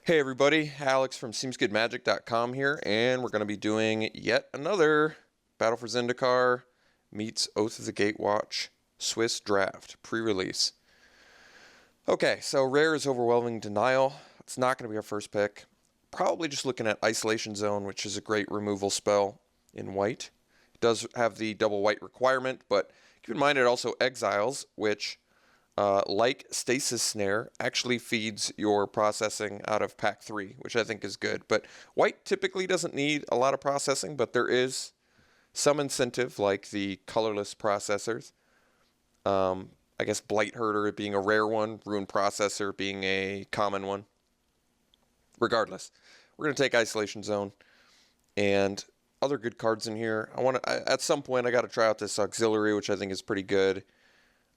Hey everybody, Alex from SeemsGoodMagic.com here, and we're going to be doing yet another Battle for Zendikar meets Oath of the Gatewatch Swiss Draft pre-release. Okay, so rare is Overwhelming Denial. It's not going to be our first pick. Probably just looking at Isolation Zone, which is a great removal spell in white. It does have the double white requirement, but keep in mind it also exiles, which like Stasis Snare, actually feeds your processing out of pack 3, which I think is good. But white typically doesn't need a lot of processing, but there is some incentive, like the colorless processors. I guess Blight Herder being a rare one, Ruin Processor being a common one. Regardless, we're going to take Isolation Zone and other good cards in here. At some point I got to try out this Auxiliary, which I think is pretty good.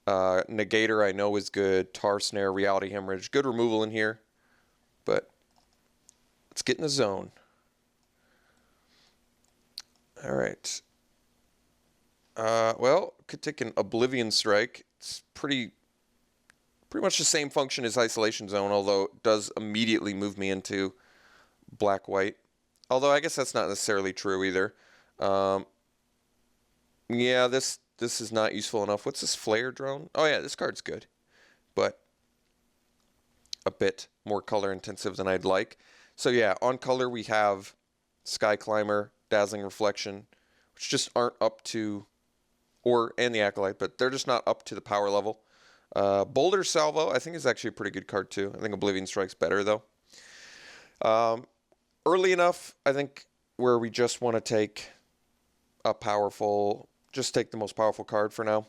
Negator I know is good. Tar Snare, Reality Hemorrhage. Good removal in here. But let's get in the zone. Alright. Well, could take an Oblivion Strike. It's pretty much the same function as Isolation Zone, although it does immediately move me into black-white. Although I guess that's not necessarily true either. Yeah, this is not useful enough. What's this Flare Drone? Oh yeah, this card's good, but a bit more color intensive than I'd like. So yeah, on color we have Sky Climber, Dazzling Reflection, which just aren't up to, and the Acolyte, but they're just not up to the power level. Boulder Salvo I think is actually a pretty good card too. I think Oblivion Strike's better though. Early enough, I think, where we just want to take a powerful, just take the most powerful card for now.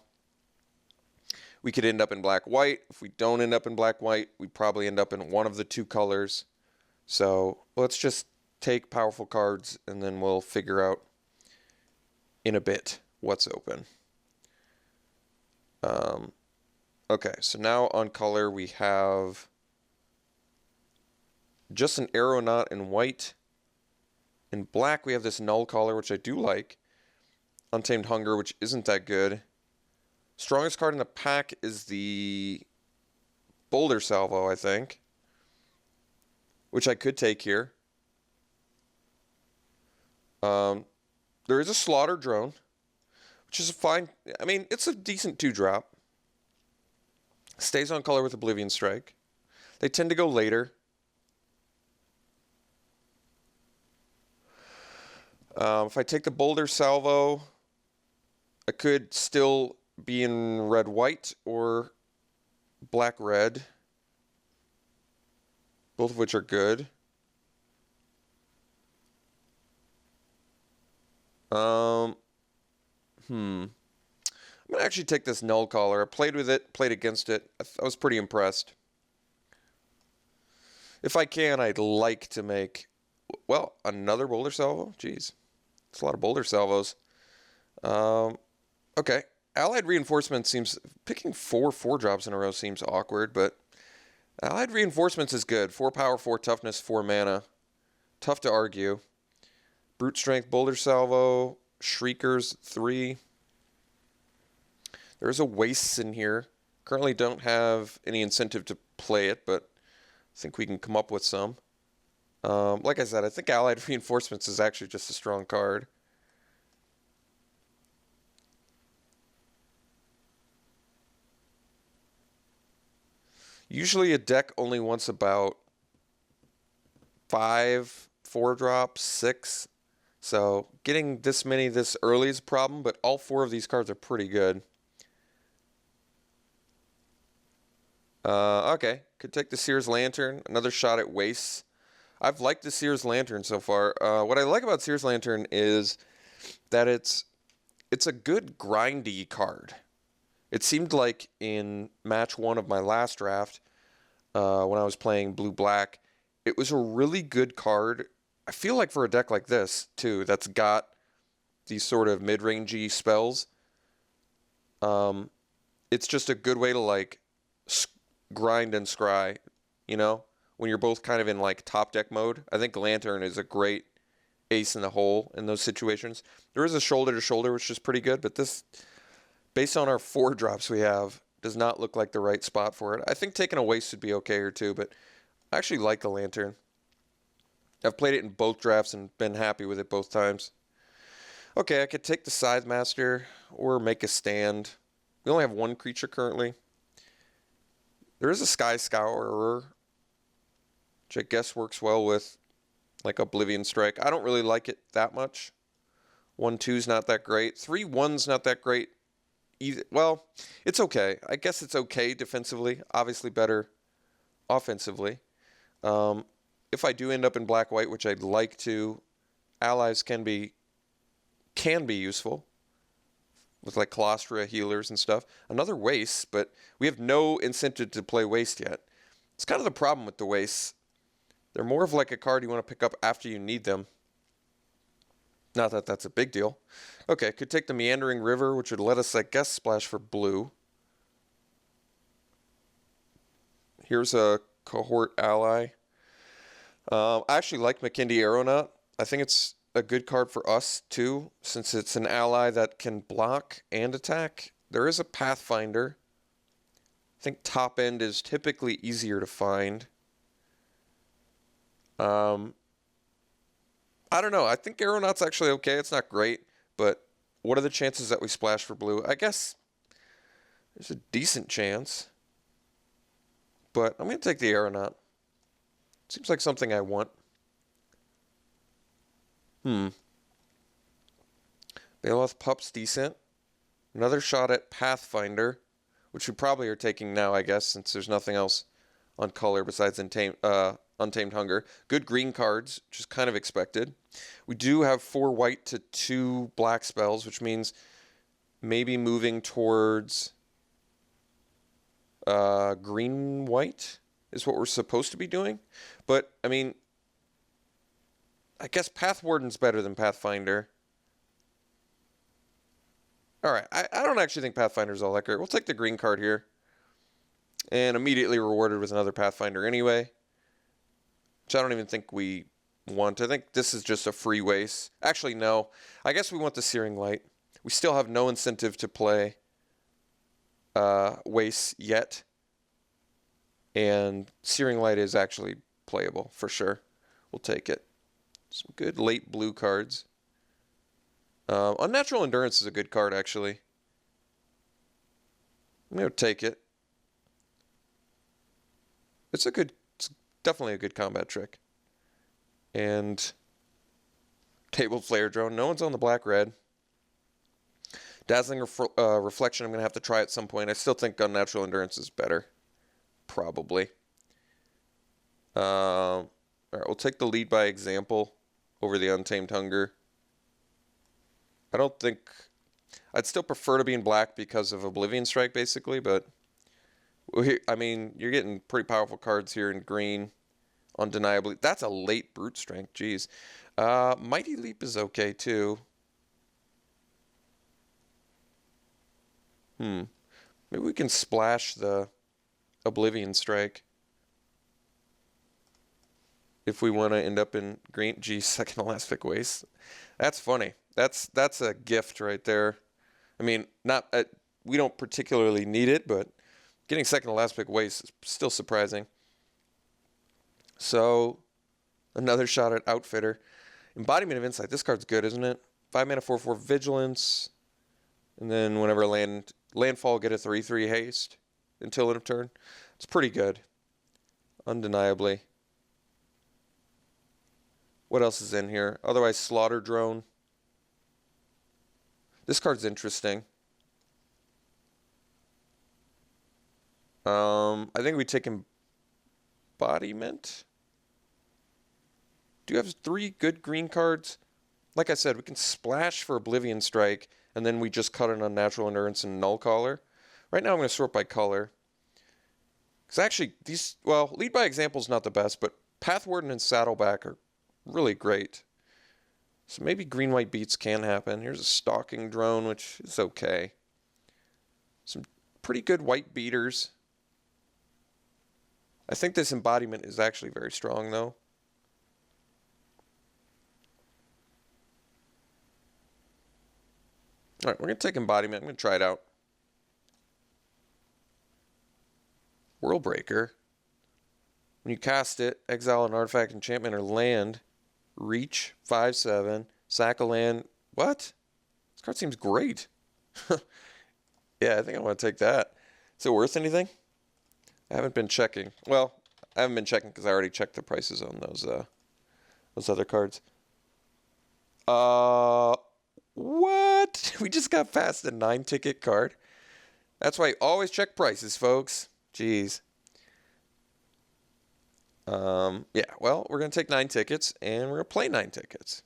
We could end up in black-white. If we don't end up in black-white, we probably end up in one of the two colors. So let's just take powerful cards, and then we'll figure out in a bit what's open. Okay, so now on color we have just an Aeronaut in white. In black we have this Null color, which I do like. Untamed Hunger, which isn't that good. Strongest card in the pack is the Boulder Salvo, I think, which I could take here. There is a Slaughter Drone, which is a fine, I mean, it's a decent 2-drop. Stays on color with Oblivion Strike. They tend to go later. If I take the Boulder Salvo, I could still be in red-white or black-red, both of which are good. I'm going to actually take this Null Collar. I played with it, played against it. I was pretty impressed. If I can, I'd like to make, well, another Boulder Salvo. Jeez, it's a lot of Boulder Salvos. Okay, Allied Reinforcement seems, picking 4/4 in a row seems awkward, but Allied Reinforcements is good. 4 power, 4 toughness, 4 mana. Tough to argue. Brute Strength, Boulder Salvo, Shriekers 3. There's a Wastes in here. Currently don't have any incentive to play it, but I think we can come up with some. Like I said, I think Allied Reinforcements is actually just a strong card. Usually a deck only wants about 5 4-drops, 6. So getting this many this early is a problem, but all 4 of these cards are pretty good. Okay, could take the Seer's Lantern, another shot at Wastes. I've liked the Seer's Lantern so far. What I like about Seer's Lantern is that it's a good grindy card. It seemed like in match 1 of my last draft, when I was playing blue-black, it was a really good card. I feel like for a deck like this, too, that's got these sort of mid-rangey spells, it's just a good way to, like, grind and scry, you know, when you're both kind of in, like, top deck mode. I think Lantern is a great ace in the hole in those situations. There is a Shoulder to Shoulder, which is pretty good, but this, based on our 4-drops we have, does not look like the right spot for it. I think taking a Waste would be okay here too, but I actually like the Lantern. I've played it in both drafts and been happy with it both times. Okay, I could take the Scythe Master or make a stand. We only have one creature currently. There is a Sky Scourer, which I guess works well with like Oblivion Strike. I don't really like it that much. 1/2's not that great. 3/1's not that great either. Well, it's okay. I guess it's okay defensively. Obviously better offensively. If I do end up in black-white, which I'd like to, allies can be useful with like Colostria healers and stuff. Another waste, but we have no incentive to play waste yet. It's kind of the problem with the wastes. They're more of like a card you want to pick up after you need them. Not that that's a big deal. Okay, could take the Meandering River, which would let us, I guess, splash for blue. Here's a Cohort ally. I actually like McKindy Aeronaut. I think it's a good card for us, too, since it's an ally that can block and attack. There is a Pathfinder. I think top end is typically easier to find. I don't know. I think Aeronaut's actually okay. It's not great, but what are the chances that we splash for blue? I guess there's a decent chance, but I'm going to take the Aeronaut. Seems like something I want. Baloth Pup's decent. Another shot at Pathfinder, which we probably are taking now, I guess, since there's nothing else on color besides Untamed Hunger. Good green cards, which is kind of expected. We do have 4 white to 2 black spells, which means maybe moving towards green-white is what we're supposed to be doing. But, I mean, I guess Pathwarden's better than Pathfinder. Alright, I don't actually think Pathfinder's all that great. We'll take the green card here. And immediately rewarded with another Pathfinder anyway. Which I don't even think we want. I think this is just a free waste. Actually, no. I guess we want the Searing Light. We still have no incentive to play waste yet. And Searing Light is actually playable, for sure. We'll take it. Some good late blue cards. Unnatural Endurance is a good card, actually. I'm going to take it. It's definitely a good combat trick. And Tabled Flare Drone. No one's on the black-red. Dazzling Reflection I'm going to have to try at some point. I still think Unnatural Endurance is better. Probably. Alright, we'll take the Lead by Example over the Untamed Hunger. I don't think... I'd still prefer to be in black because of Oblivion Strike, basically, but... I mean, you're getting pretty powerful cards here in green. Undeniably. That's a late Brute Strength, jeez. Mighty Leap is okay, too. Maybe we can splash the Oblivion Strike. If we want to end up in green. Geez, second to last pick waste. That's funny. That's a gift right there. I mean, not we don't particularly need it, but getting second to last pick waste is still surprising. So, another shot at Outfitter. Embodiment of Insight. This card's good, isn't it? 5 mana, 4/4 Vigilance. And then whenever landfall, get a 3/3 haste until end of turn. It's pretty good. Undeniably. What else is in here? Otherwise, Slaughter Drone. This card's interesting. I think we take Embodiment. Do you have 3 good green cards? Like I said, we can splash for Oblivion Strike, and then we just cut an Unnatural Endurance and Null Caller. Right now I'm going to sort by color. Because actually, Lead by Example is not the best, but Pathwarden and Saddleback are really great. So maybe green-white beats can happen. Here's a Stalking Drone, which is okay. Some pretty good white beaters. I think this Embodiment is actually very strong, though. Alright, we're going to take Embodiment. I'm going to try it out. Worldbreaker. When you cast it, exile an artifact, enchantment, or land. Reach, 5/7. Sack a land. What? This card seems great. Yeah, I think I want to take that. Is it worth anything? I haven't been checking. Well, I haven't been checking because I already checked the prices on those other cards. What? We just got past the 9-ticket card. That's why you always check prices, folks. Jeez. Yeah, well, we're going to take 9 tickets, and we're going to play 9 tickets.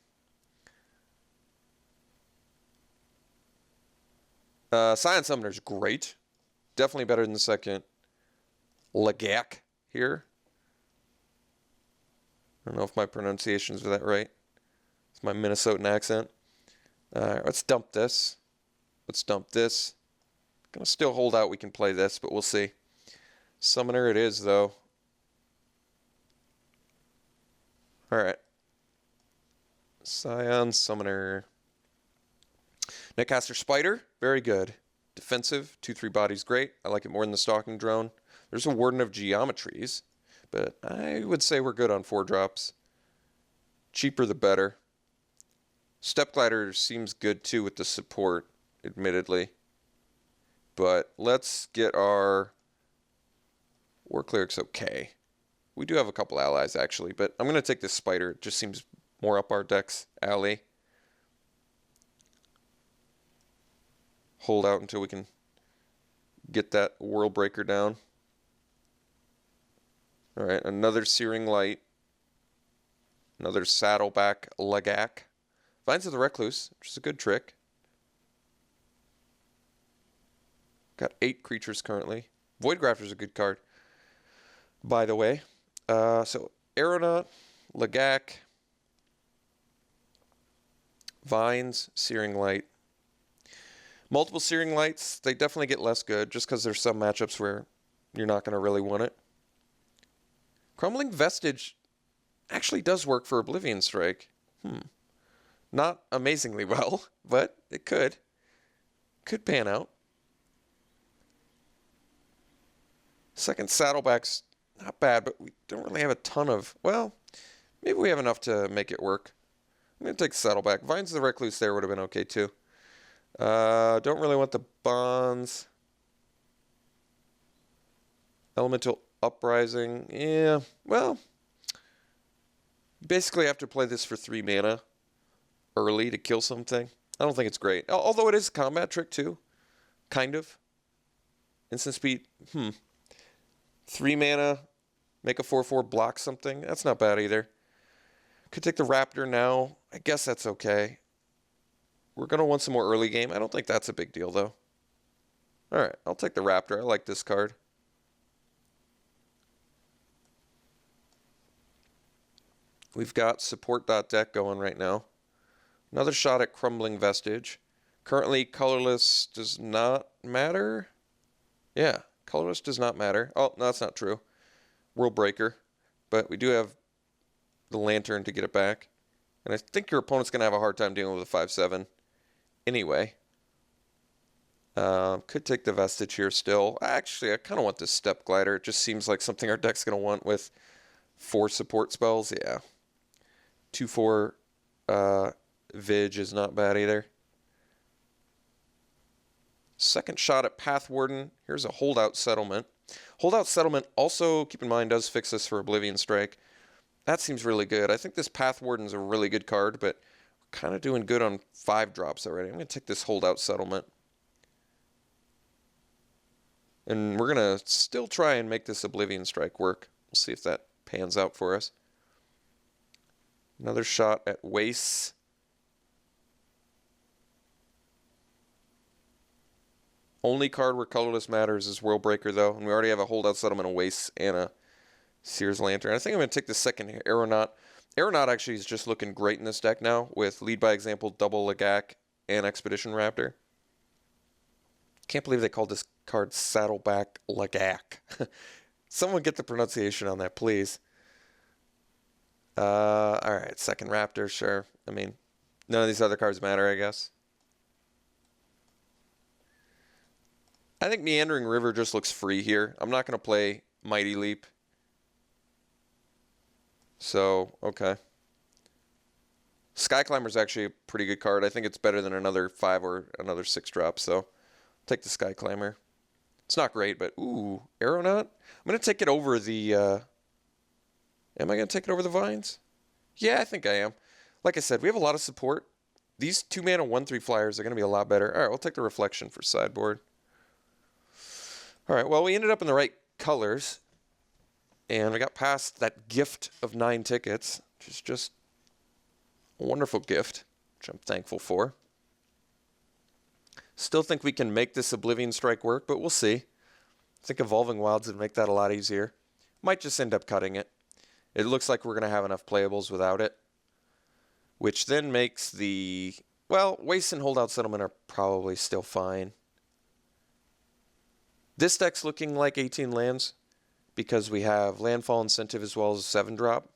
Scion Summoner's great. Definitely better than the second Lagak here. I don't know if my pronunciations are that right. It's my Minnesotan accent. Let's dump this. Let's dump this. Gonna still hold out we can play this, but we'll see. Summoner it is, though. Alright. Scion Summoner. Netcaster Spider, very good. Defensive, 2/3 bodies, great. I like it more than the Stalking Drone. There's a Warden of Geometries, but I would say we're good on 4 drops. Cheaper the better. Step Glider seems good too with the support, admittedly. But let's get our War Cleric's okay. We do have a couple allies actually, but I'm going to take this Spider. It just seems more up our deck's alley. Hold out until we can get that World Breaker down. Alright, another Searing Light. Another Saddleback Lagak. Vines of the Recluse, which is a good trick. Got 8 creatures currently. Voidgrafter's a good card, by the way. So, Aeronaut, Lagak, Vines, Searing Light. Multiple Searing Lights, they definitely get less good just because there's some matchups where you're not going to really want it. Crumbling Vestige actually does work for Oblivion Strike. Not amazingly well, but it could. Could pan out. Second Saddleback's not bad, but we don't really have a ton of... Well, maybe we have enough to make it work. I'm going to take Saddleback. Vines of the Recluse there would have been okay too. Don't really want the bonds. Elemental Uprising. Yeah, well, basically I have to play this for 3 mana early to kill something. I don't think it's great. Although it is a combat trick too. Kind of. Instant speed. 3 mana, make a 4/4 block something. That's not bad either. Could take the Raptor now. I guess that's okay. We're going to want some more early game. I don't think that's a big deal, though. Alright, I'll take the Raptor. I like this card. We've got support.deck going right now. Another shot at Crumbling Vestige. Currently, colorless does not matter. Yeah, colorless does not matter. Oh, no, that's not true. World Breaker. But we do have the Lantern to get it back. And I think your opponent's going to have a hard time dealing with a 5/7. Anyway, could take the Vestige here still. Actually, I kind of want this Step Glider. It just seems like something our deck's going to want with 4 support spells. Yeah. 2/4 Vig is not bad either. Second shot at Path Warden. Here's a Holdout Settlement. Holdout Settlement also, keep in mind, does fix us for Oblivion Strike. That seems really good. I think this Path Warden's a really good card, but kind of doing good on 5 drops already. I'm going to take this Holdout Settlement. And we're going to still try and make this Oblivion Strike work. We'll see if that pans out for us. Another shot at Waste. Only card where colorless matters is World Breaker, though. And we already have a Holdout Settlement, a Waste, and a Seer's Lantern. I think I'm going to take the second Aeronaut. Aeronaut actually is just looking great in this deck now with Lead by Example, Double Lagak, and Expedition Raptor. Can't believe they called this card Saddleback Lagak. Someone get the pronunciation on that, please. Alright, second Raptor, sure. I mean, none of these other cards matter, I guess. I think Meandering River just looks free here. I'm not going to play Mighty Leap. So, okay. Sky Climber's actually a pretty good card. I think it's better than another 5 or another 6 drop, so take the Sky Climber. It's not great, but ooh, Aeronaut? I'm going to take it over the, am I going to take it over the Vines? Yeah, I think I am. Like I said, we have a lot of support. These 2-mana 1/3 flyers are going to be a lot better. All right, we'll take the Reflection for sideboard. All right, well, we ended up in the right colors, and we got past that gift of 9 tickets, which is just a wonderful gift, which I'm thankful for. Still think we can make this Oblivion Strike work, but we'll see. I think Evolving Wilds would make that a lot easier. Might just end up cutting it. It looks like we're going to have enough playables without it, which then makes the... Well, Waste and Holdout Settlement are probably still fine. This deck's looking like 18 lands because we have Landfall Incentive as well as a 7-drop.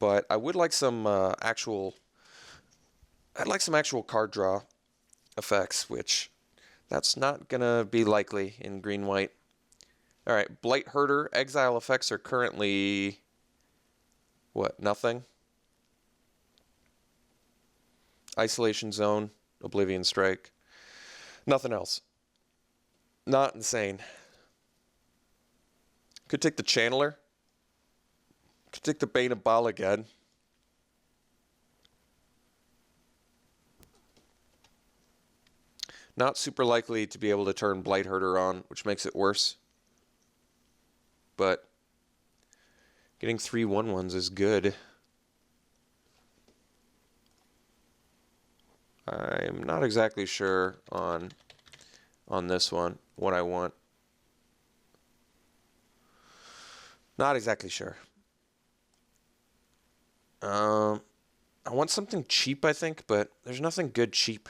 But I would like some actual... I'd like some actual card draw effects, which that's not going to be likely in green-white. All right, Blight Herder, exile effects are currently... What, nothing? Isolation Zone, Oblivion Strike. Nothing else. Not insane. Could take the Channeler. Could take the Bane of Baal again. Not super likely to be able to turn Blight Herder on, which makes it worse. But getting 3 1/1s is good. I'm not exactly sure on this one what I want. Not exactly sure. I want something cheap, I think, but there's nothing good cheap.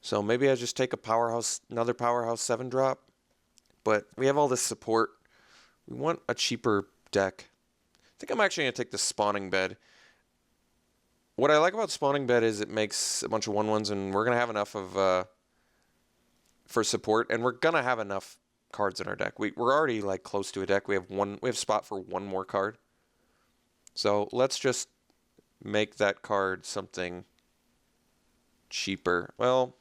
So maybe I just take a powerhouse, another powerhouse 7-drop. But we have all this support. We want a cheaper deck. I think I'm actually going to take the Spawning Bed. What I like about Spawning Bed is it makes a bunch of 1/1s, and we're going to have enough of for support, and we're going to have enough cards in our deck. We're already like close to a deck. We have spot for 1 more card. So let's just make that card something cheaper. Well,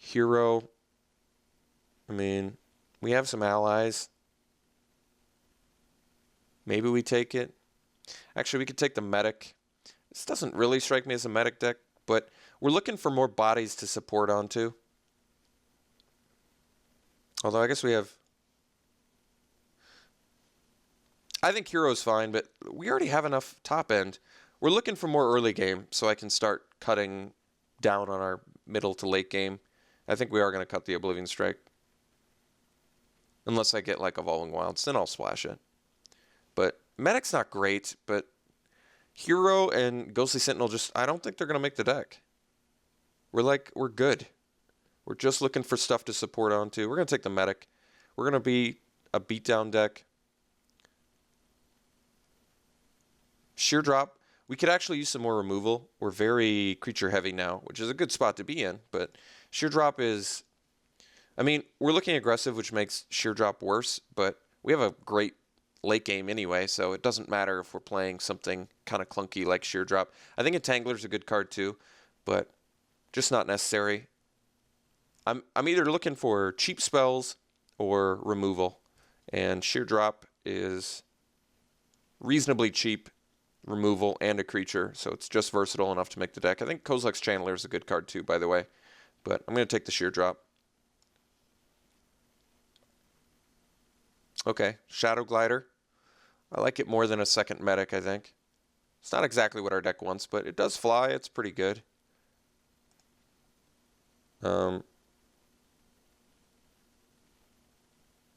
Hero. I mean, we have some allies. Maybe we take it. Actually, we could take the Medic. This doesn't really strike me as a Medic deck, but we're looking for more bodies to support onto. Although I guess we have... I think Hero's fine, but we already have enough top end. We're looking for more early game, so I can start cutting down on our middle to late game. I think we are going to cut the Oblivion Strike. Unless I get like Evolving Wilds, then I'll splash it. But Medic's not great, but Hero and Ghostly Sentinel just... I don't think they're going to make the deck. We're good. We're just looking for stuff to support onto. We're going to take the Medic. We're going to be a beatdown deck. Sheer Drop. We could actually use some more removal. We're very creature heavy now, which is a good spot to be in. But Sheer Drop is... I mean, we're looking aggressive, which makes Sheer Drop worse. But we have a great late game anyway, so it doesn't matter if we're playing something kind of clunky like Sheer Drop. I think Entangler's a good card too, but just not necessary. I'm either looking for cheap spells or removal, and Sheer Drop is reasonably cheap removal and a creature, so it's just versatile enough to make the deck. I think Kozilek's Channeler is a good card too, by the way, but I'm going to take the Sheer Drop. Okay, Shadow Glider. I like it more than a second Medic, I think. It's not exactly what our deck wants, but it does fly. It's pretty good.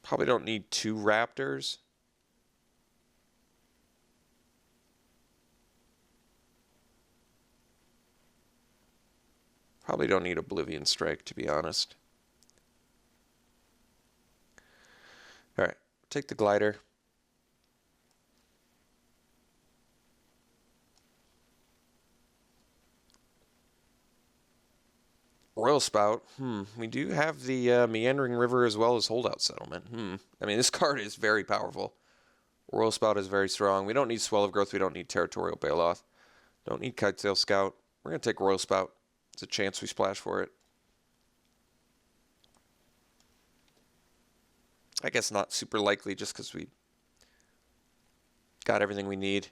Probably don't need 2 Raptors. Probably don't need Oblivion Strike, to be honest. All right, take the Glider. Royal Spout. We do have the Meandering River as well as Holdout Settlement. I mean, this card is very powerful. Royal Spout is very strong. We don't need Swell of Growth. We don't need Territorial Bailoff. Don't need Kitesail Scout. We're going to take Royal Spout. It's a chance we splash for it. I guess not super likely just because we got everything we need.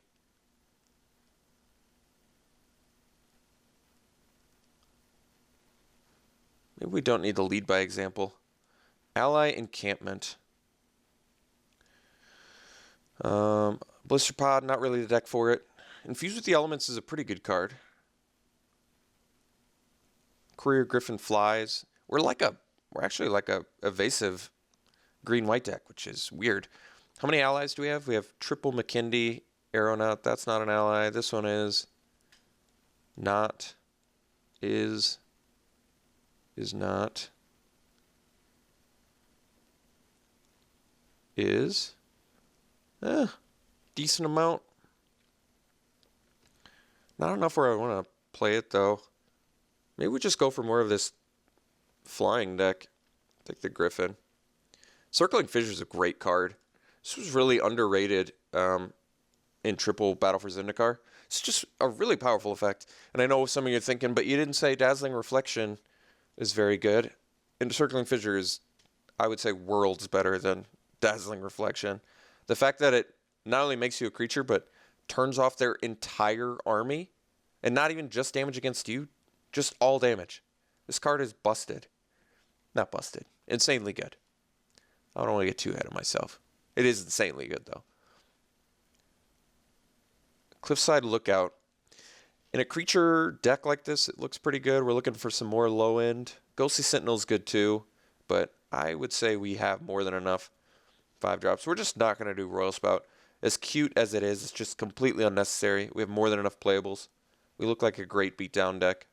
Maybe we don't need to lead by example. Ally Encampment. Blister Pod, not really the deck for it. Infused with the Elements is a pretty good card. Courier Griffin Flies. We're actually like a evasive green-white deck, which is weird. How many allies do we have? We have Triple McKindy, Aeronaut. That's not an ally. This one is. Not. Is not. Is. Decent amount. Not enough where I want to play it, though. Maybe we just go for more of this flying deck. Take the Griffin. Circling Fissure is a great card. This was really underrated in triple Battle for Zendikar. It's just a really powerful effect. And I know some of you are thinking, but you didn't say Dazzling Reflection is very good. And Circling Fissure is, I would say, worlds better than Dazzling Reflection. The fact that it not only makes you a creature, but turns off their entire army, and not even just damage against you, just all damage. This card is busted. Not busted. Insanely good. I don't want to get too ahead of myself. It is insanely good, though. Cliffside Lookout. In a creature deck like this, it looks pretty good. We're looking for some more low end. Ghostly Sentinel's good too, but I would say we have more than enough 5-drops. We're just not going to do Royal Spout. As cute as it is, it's just completely unnecessary. We have more than enough playables. We look like a great beatdown deck.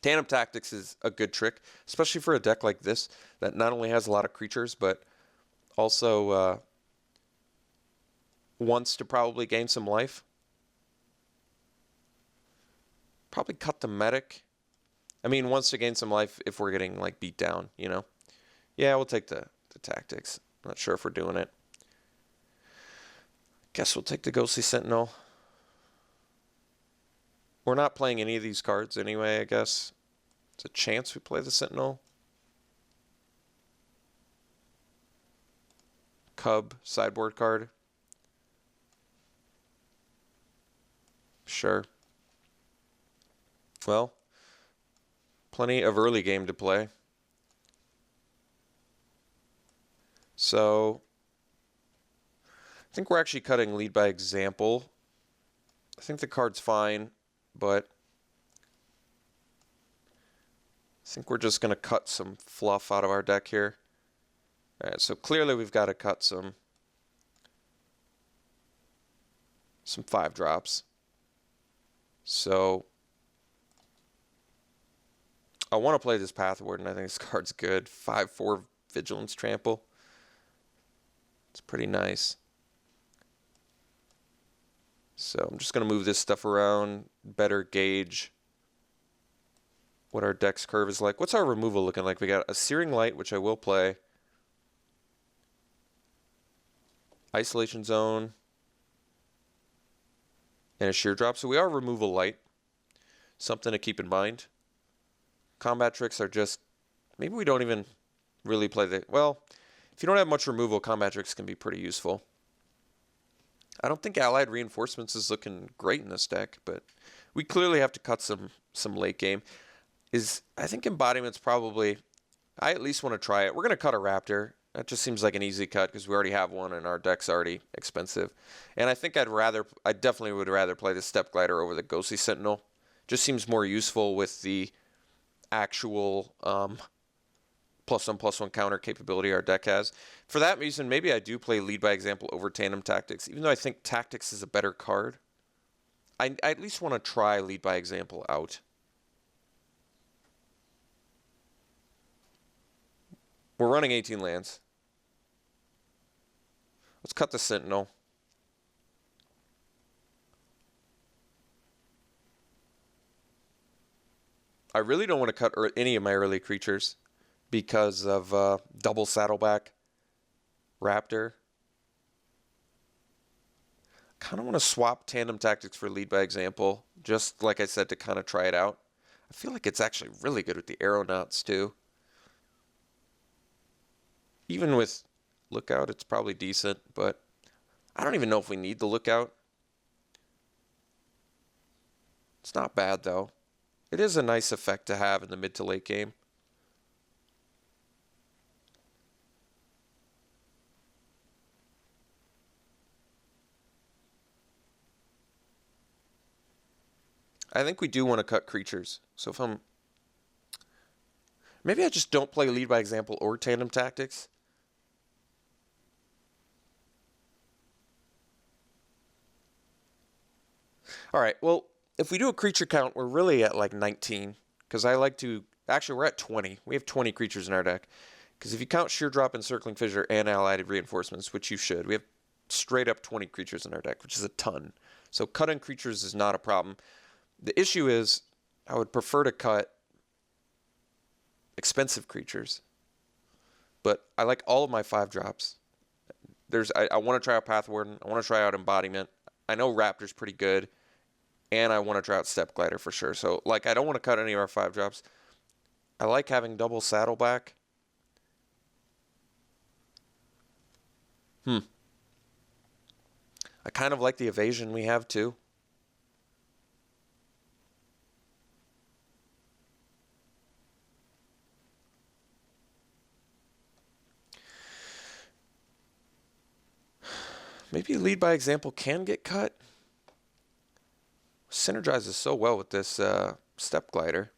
Tandem Tactics is a good trick, especially for a deck like this that not only has a lot of creatures, but also wants to probably gain some life. Probably cut the Medic. I mean, wants to gain some life if we're getting like beat down, you know? Yeah, we'll take the Tactics. Not sure if we're doing it. Guess we'll take the Ghostly Sentinel. We're not playing any of these cards anyway, I guess. It's a chance we play the Sentinel. Cub, sideboard card. Sure. Well, plenty of early game to play. So, I think we're actually cutting lead by example. I think the card's fine, but I think we're just going to cut some fluff out of our deck here. All right, so clearly we've got to cut some 5-drops. So I want to play this Path Warden. I think this card's good. 5/4 Vigilance Trample. It's pretty nice. So I'm just going to move this stuff around, better gauge what our deck's curve is like. What's our removal looking like? We got a Searing Light, which I will play. Isolation Zone. And a Sheer Drop. So we are removal light. Something to keep in mind. Combat tricks are just, maybe we don't even really play the, well, if you don't have much removal, combat tricks can be pretty useful. I don't think Allied Reinforcements is looking great in this deck, but we clearly have to cut some late game. I think Embodiment's probably, I at least want to try it. We're going to cut a Raptor. That just seems like an easy cut because we already have one and our deck's already expensive. And I think I definitely would rather play the Step Glider over the Ghostly Sentinel. Just seems more useful with the actual +1/+1 counter capability our deck has. For that reason, maybe I do play Lead by Example over Tandem Tactics, even though I think Tactics is a better card. I at least want to try Lead by Example out. We're running 18 lands. Let's cut the Sentinel. I really don't want to cut any of my early creatures because of double Saddleback Raptor. Kind of want to swap Tandem Tactics for Lead by Example, just like I said, to kind of try it out. I feel like it's actually really good with the Aeronauts too. Even with Lookout, it's probably decent, but I don't even know if we need the Lookout. It's not bad though. It is a nice effect to have in the mid to late game. I think we do want to cut creatures. So if I'm... Maybe I just don't play Lead by Example or Tandem Tactics. All right, well, if we do a creature count, we're really at like 19. Because I like to... Actually, we're at 20. We have 20 creatures in our deck. Because if you count Sheer Drop, Encircling Fissure, and Allied Reinforcements, which you should, we have straight up 20 creatures in our deck, which is a ton. So cutting creatures is not a problem. The issue is, I would prefer to cut expensive creatures. But I like all of my 5-drops. I want to try out Path Warden. I want to try out Embodiment. I know Raptor's pretty good. And I want to try out Step Glider for sure. So, like, I don't want to cut any of our 5-drops. I like having double Saddleback. I kind of like the evasion we have too. Maybe Lead by Example can get cut. Synergizes so well with this Step Glider.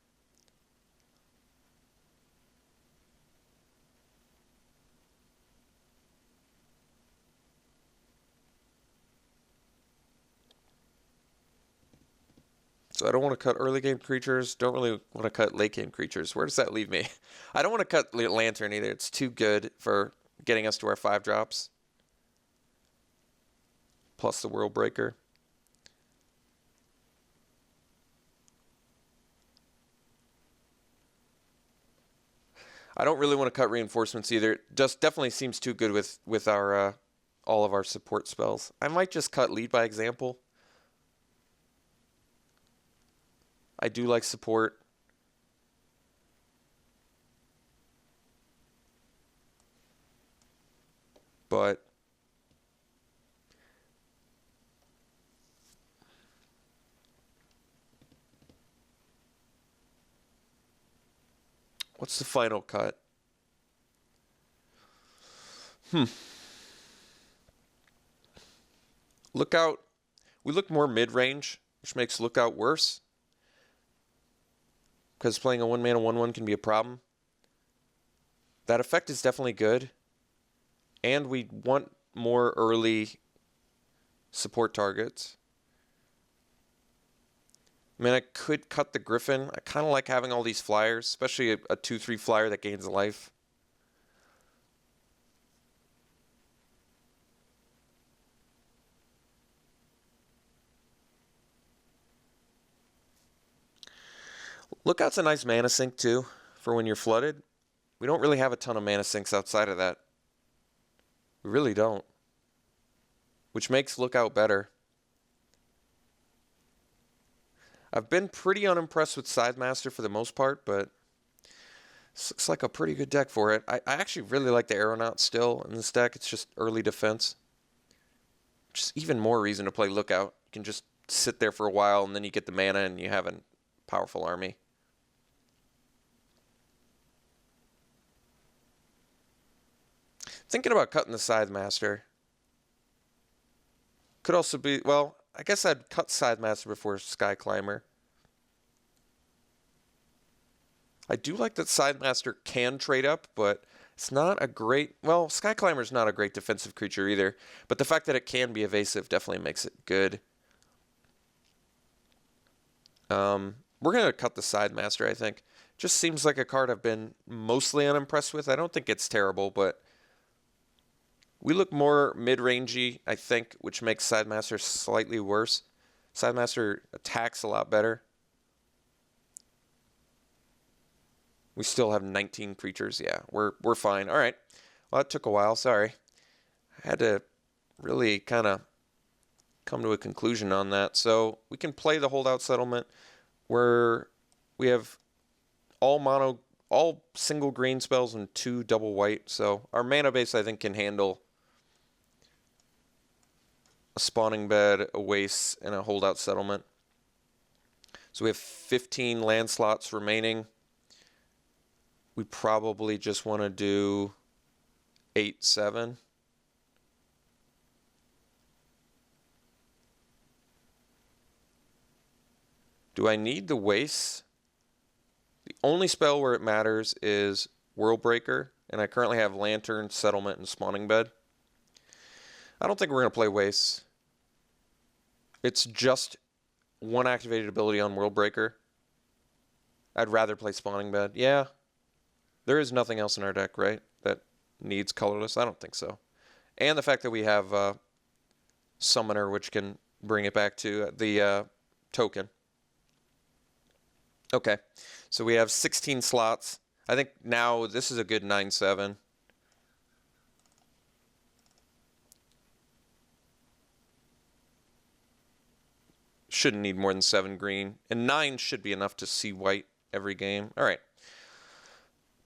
So I don't want to cut early game creatures. Don't really want to cut late game creatures. Where does that leave me? I don't want to cut Lantern either. It's too good for getting us to our 5-drops. Plus the World Breaker. I don't really want to cut Reinforcements either. It just definitely seems too good with our all of our support spells. I might just cut Lead by Example. I do like support. But what's the final cut? Lookout. We look more mid-range, which makes Lookout worse. Because playing a 1-mana 1/1 can be a problem. That effect is definitely good. And we want more early support targets. I mean, I could cut the Griffin. I kind of like having all these flyers, especially a 2/3 flyer that gains life. Lookout's a nice mana sink too, for when you're flooded. We don't really have a ton of mana sinks outside of that. We really don't. Which makes Lookout better. I've been pretty unimpressed with Sidemaster for the most part, but this looks like a pretty good deck for it. I actually really like the Aeronaut still in this deck. It's just early defense. Just even more reason to play Lookout. You can just sit there for a while, and then you get the mana, and you have a powerful army. Thinking about cutting the Sidemaster. Could also be, well, I guess I'd cut Sidemaster before Sky Climber. I do like that Sidemaster can trade up, but it's not a great... Well, Sky Climber's not a great defensive creature either, but the fact that it can be evasive definitely makes it good. We're going to cut the Sidemaster, I think. Just seems like a card I've been mostly unimpressed with. I don't think it's terrible, but... We look more mid-rangey, I think, which makes Sidemaster slightly worse. Sidemaster attacks a lot better. We still have 19 creatures. Yeah, we're fine. All right. Well, that took a while. Sorry. I had to really kind of come to a conclusion on that. So we can play the holdout settlement where we have all single green spells and 2 double white. So our mana base, I think, can handle a spawning bed, a waste, and a holdout settlement. So we have 15 land slots remaining. We probably just want to do 8, 7. Do I need the waste? The only spell where it matters is World Breaker, and I currently have Lantern, Settlement, and Spawning Bed. I don't think we're going to play waste. It's just 1 activated ability on World Breaker. I'd rather play Spawning Bed. Yeah. There is nothing else in our deck, right, that needs colorless? I don't think so. And the fact that we have Summoner, which can bring it back to the token. Okay, so we have 16 slots. I think now this is a good 9/7. Shouldn't need more than 7 green. And 9 should be enough to see white every game. All right.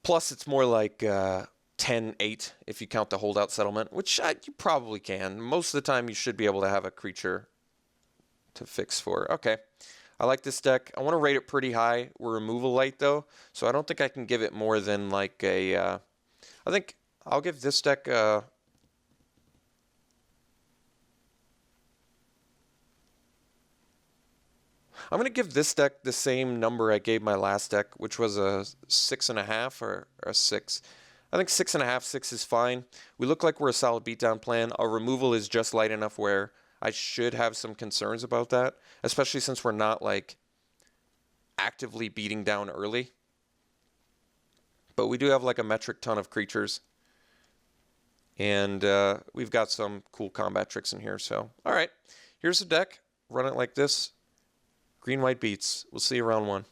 Plus, it's more like 10/8 if you count the holdout settlement, which you probably can. Most of the time, you should be able to have a creature to fix for. Okay. I like this deck. I want to rate it pretty high. We're removal light, though, so I don't think I can give it more than like a... I think I'll give this deck... I'm going to give this deck the same number I gave my last deck, which was a 6.5 or a 6. I think 6.5, 6 is fine. We look like we're a solid beatdown plan. Our removal is just light enough where I should have some concerns about that, especially since we're not like actively beating down early. But we do have like a metric ton of creatures. And we've got some cool combat tricks in here. So, all right, here's the deck. Run it like this. Green, white beats. We'll see you round 1.